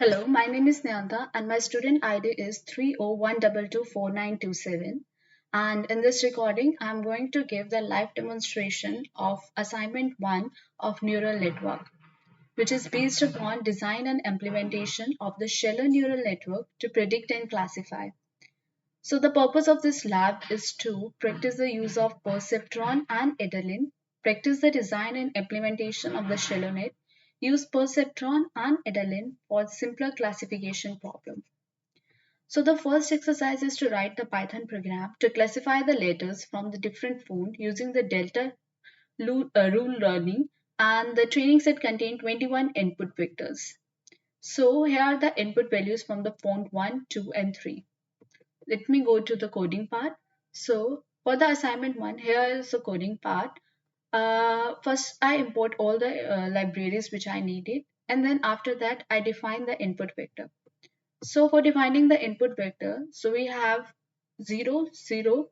Hello, my name is Nyanta and my student ID is 301224927. And in this recording, I'm going to give the live demonstration of assignment 1 of neural network, which is based upon design and implementation of the Scheller neural network to predict and classify. So the purpose of this lab is to practice the use of perceptron and Edelin, practice the design and implementation of the ShellowNet, use perceptron and Edelin for simpler classification problem. So the first exercise is to write the Python program to classify the letters from the different font using the delta rule learning, and the training set contained 21 input vectors. So here are the input values from the font 1, 2 and 3. Let me go to the coding part. So for the assignment 1, here is the coding part. First, I import all the libraries which I needed, and then after that, I define the input vector. So for defining the input vector, so we have 0, 0,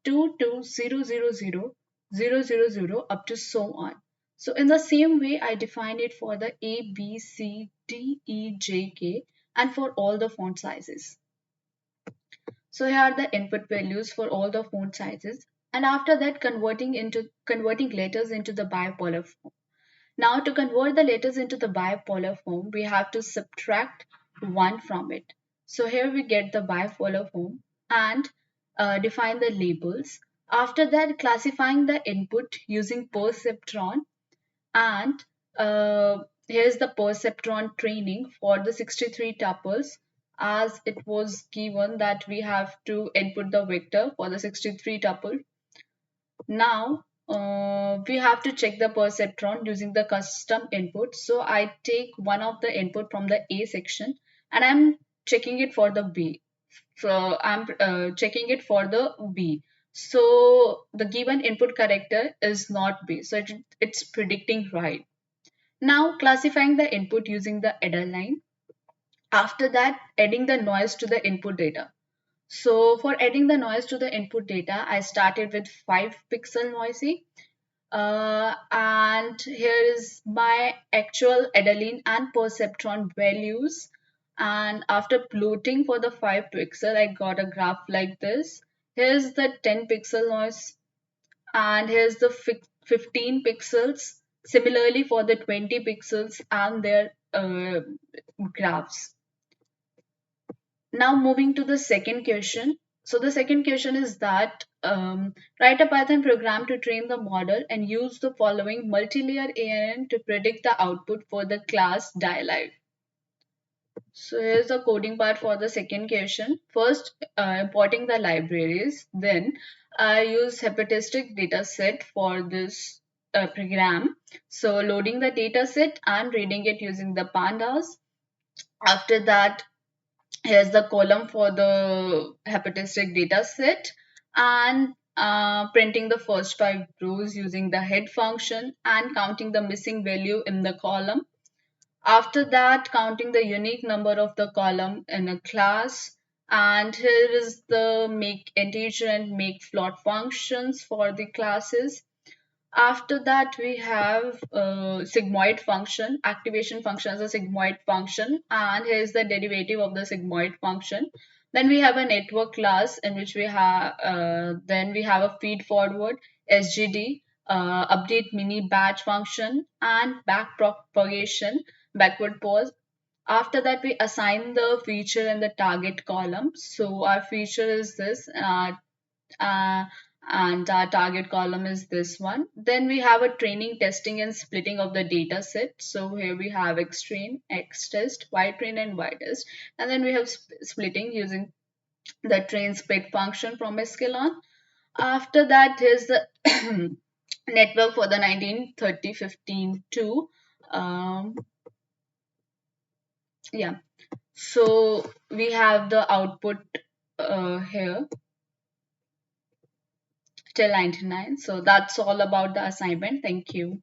2, 2, 0, 0, 0, 0, 0, 0 up to so on. So in the same way, I define it for the A, B, C, D, E, J, K, and for all the font sizes. So here are the input values for all the font sizes, and after that converting letters into the bipolar form. Now to convert the letters into the bipolar form, we have to subtract 1 from it. So here we get the bipolar form and define the labels. After that, classifying the input using perceptron, and here's the perceptron training for the 63 tuples, as it was given that we have to input the vector for the 63 tuple. Now we have to check the perceptron using the custom input. So I take one of the input from the A section and I'm checking it for the B. So I'm checking it for the B. So the given input character is not B. So it's predicting right. Now classifying the input using the adder line. After that, adding the noise to the input data. So for adding the noise to the input data, I started with 5 pixel noisy. And here is my actual Adeline and perceptron values. And after plotting for the 5 pixel, I got a graph like this. Here's the 10 pixel noise and here's the 15 pixels. Similarly for the 20 pixels and their graphs. Now moving to the second question. So the second question is that write a Python program to train the model and use the following multi-layer ANN to predict the output for the class dialive. So here's the coding part for the second question. First, importing the libraries. Then I use hepatistic dataset for this program. So loading the dataset and reading it using the pandas. After that, here's the column for the hepatistic data set, and printing the first 5 rows using the head function and counting the missing value in the column. After that, counting the unique number of the column in a class. And here is the make integer and make float functions for the classes. After that, we have sigmoid function, activation function as a sigmoid function, and here's the derivative of the sigmoid function. Then we have a network class in which we have then we have a feed forward, SGD, update mini batch function, and back propagation, backward pause. After that, we assign the feature in the target column. So our feature is this. Uh, and our target column is this one. Then we have a training, testing, and splitting of the data set. So here we have xtrain, xtest, ytrain, and ytest. And then we have splitting using the train split function from sklearn. After that, here's the network for the 1930-15 yeah. So we have the output here till 99. So that's all about the assignment. Thank you.